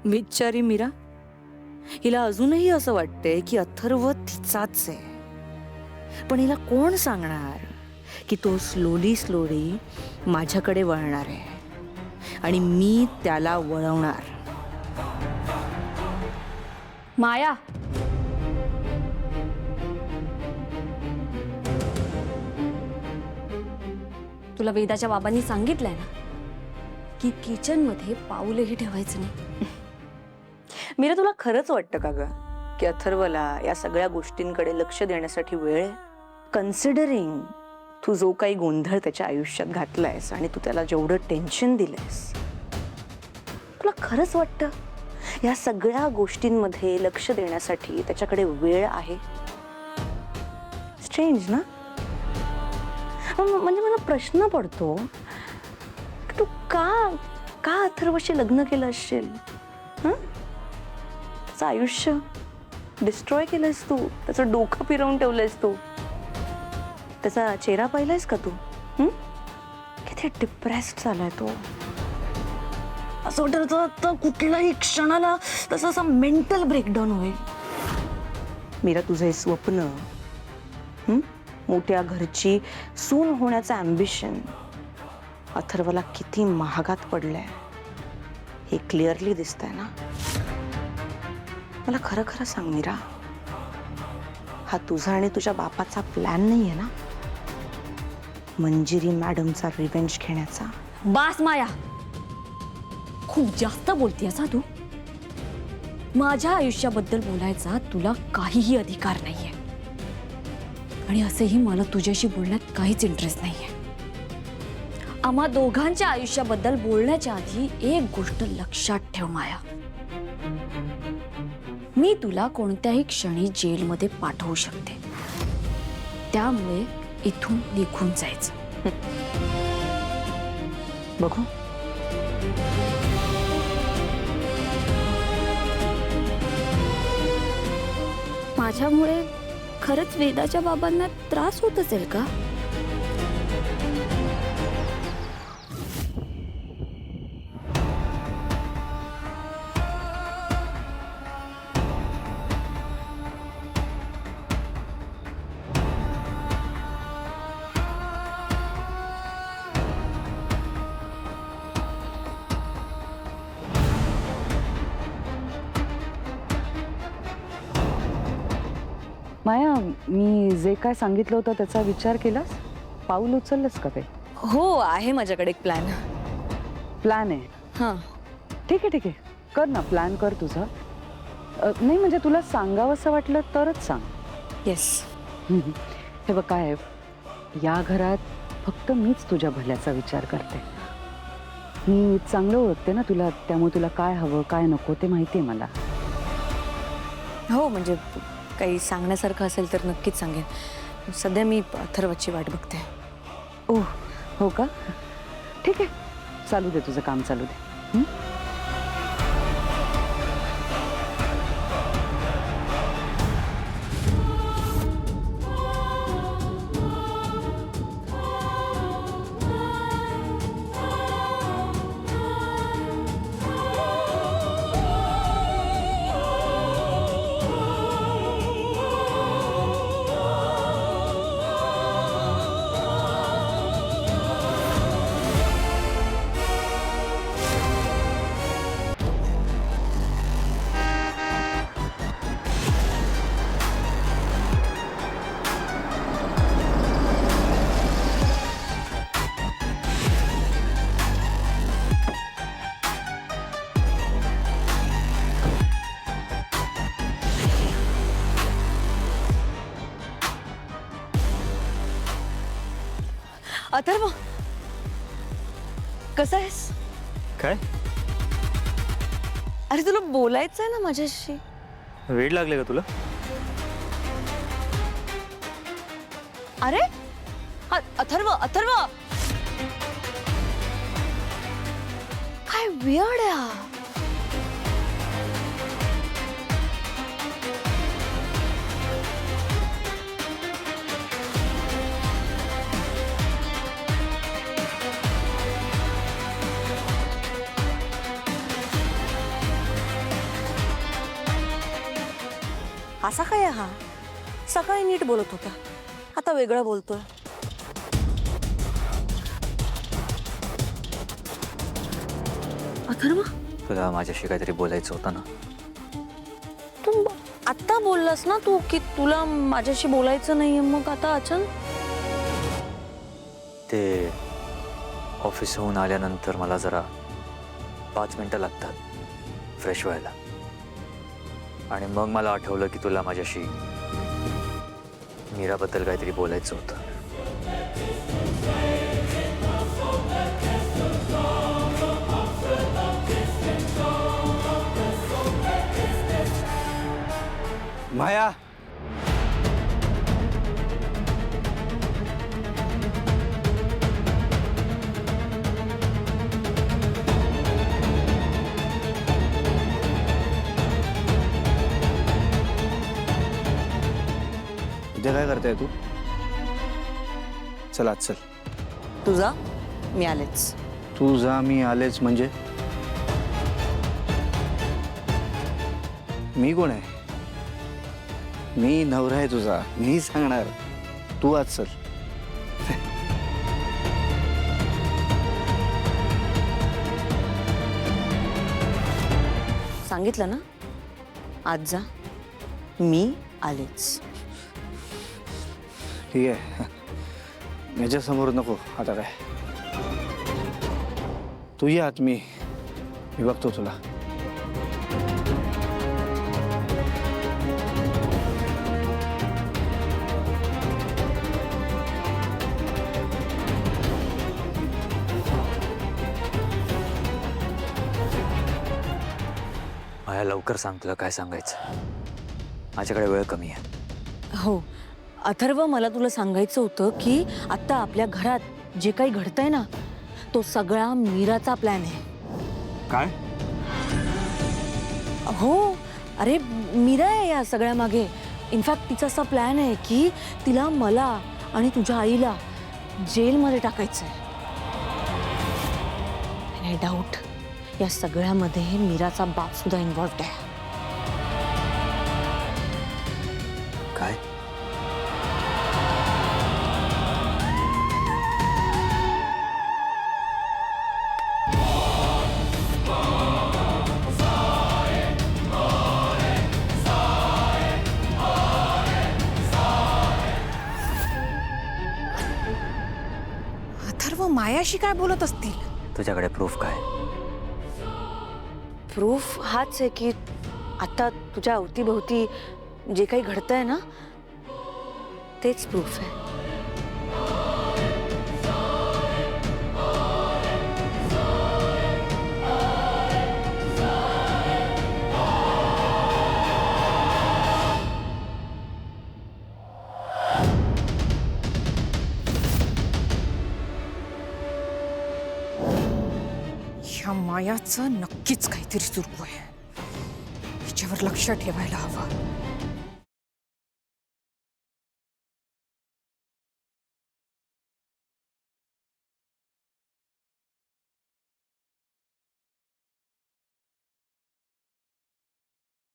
बिचारी मीरा, हिला अजूनही असं वाटतंय की अथर्व तिचाच आहे, पण हिला कोण सांगणार की तो स्लोली स्लोली माझ्याकडे वळणार आहे आणि मी त्याला वळवणार. माया, तुला वेदाच्या बाबांनी सांगितलंय ना की किचन मध्ये पाऊलही ठेवायचं नाही. मीरा, तुला खरंच वाटतं का ग की अथर्वला या सगळ्या गोष्टींकडे लक्ष देण्यासाठी वेळ आहे? कन्सिडरिंग तू जो काही गोंधळ त्याच्या आयुष्यात घातलायस आणि तू त्याला जेवढं टेन्शन दिलंयस, तुला खरंच वाटतं या सगळ्या गोष्टींमध्ये लक्ष देण्यासाठी त्याच्याकडे वेळ आहे? स्ट्रेंज ना? म्हणजे मला प्रश्न पडतो, तू का अथर्वशी लग्न केलं असशील? त्याचं आयुष्य डिस्ट्रॉय केलंयस तू, त्याचं डोकं फिरवून ठेवलंयस तू, त्याचा चेहरा पाहिलायस का तू? किती डिप्रेस्ड झालाय तो. असं वाटतं कुठल्याही क्षणाला तसं असं मेंटल ब्रेकडाऊन होईल. मीरा, तुझं हे स्वप्न, मोठ्या घरची सून होण्याचं अँबिशन अथर्वला किती महागात पडलंय हे क्लिअरली दिसतंय ना? मला खरं खरं सांग मीरा, हा तुझा आणि तुझ्या बापाचा प्लॅन नाहीये ना मंजिरी मॅडमचा रिव्हेंज घेण्याचा? बास माया, खूप जास्त बोलतेस हा तू. माझ्या आयुष्याबद्दल बोलायचा तुला काहीही अधिकार नाहीये आणि असेही मला तुझ्याशी बोलण्यात काहीच इंटरेस्ट नाहीये. आम्हा दोघांच्या आयुष्याबद्दल बोलण्याच्या आधी एक गोष्ट लक्षात ठेव माया, मी तुला कोणत्याही क्षणी जेलमध्ये पाठवू शकते, त्यामुळे इथून निघून जायचं. बघू. माझ्यामुळे खरंच वेदाच्या बाबांना त्रास होत असेल का? माया, मी जे काय सांगितलं होतं त्याचा विचार केलास? पाऊल उचललंस का ते? हो, आहे माझ्याकडे एक प्लॅन. प्लॅन आहे? हां. ठीक आहे, कर ना, प्लॅन कर तुझा. नाही म्हणजे तुला सांगावंसं वाटलं तरच सांग. येस. हे बघ, काय आहे, या घरात फक्त मीच तुझ्या भल्याचा विचार करते. मी चांगलं ओळखते ना तुला, त्यामुळे तुला काय हवं काय नको ते माहिती आहे मला. हो, म्हणजे काही सांगण्यासारखं असेल तर नक्कीच सांगेन. सध्या मी अथर्वची वाट बघते. ओह, हो का? ठीक आहे, चालू दे तुझं काम, चालू दे. अथर्व, कसा आहेस? काय? अरे, तुला बोलायचं आहे ना माझ्याशी. वेळ लागले का तुला? अरे अथर्व, काय वियर्ड आहे हा. असा काय हा? सकाळी नीट बोलत होता, आता वेगळं बोलतोय. अथर्व, तुला माझ्याशी काहीतरी बोलायचं होतं ना. तू आत्ता बोललास ना तू की तुला माझ्याशी बोलायचं नाहीये, मग आता अचानक? ते ऑफिसहून आल्यानंतर मला जरा 5 मिनिटं लागतात फ्रेश व्हायला. आणि मग मला आठवलं की तुला माझ्याशी मीराबद्दल काहीतरी बोलायचं होतं. माया, इथे काय करताय तू? चल आत चल. तुझा मी आलेच. तू जा, मी आलेच म्हणजे? मी कोण आहे? मी नवरा आहे तुझा, मी सांगणार. तू आज चल. सांगितलं ना, आज जा, मी आलेच. ठीक आहे, माझ्यासमोर नको आता. काय तू ये आत, मी बघतो तुला. माया, लवकर सांग तुला काय सांगायचं. माझ्याकडे वेळ कमी आहे. हो अथर्व, मला तुला सांगायचं होतं की आता आपल्या घरात जे काही घडतंय ना, तो सगळा मीराचा प्लॅन आहे. काय? हो, अरे मीरा आहे या सगळ्या मागे. इनफॅक्ट तिचा असा प्लॅन आहे की तिला, मला आणि तुझ्या आईला जेलमध्ये टाकायचंय. आणि डाऊट या सगळ्यामध्ये मीराचा बाप सुद्धा इन्व्हॉल्व्ड आहे. काय? अथर्व मायाशी काय बोलत असतील? तुझ्याकडे प्रूफ काय? प्रूफ हाच आहे की आता तुझ्या अवतीभोवती जे काही घडतंय ना, तेच प्रूफ आहे. ह्या मायाचं नक्कीच काहीतरी सुरू आहे. हिच्यावर लक्ष ठेवायला हवं.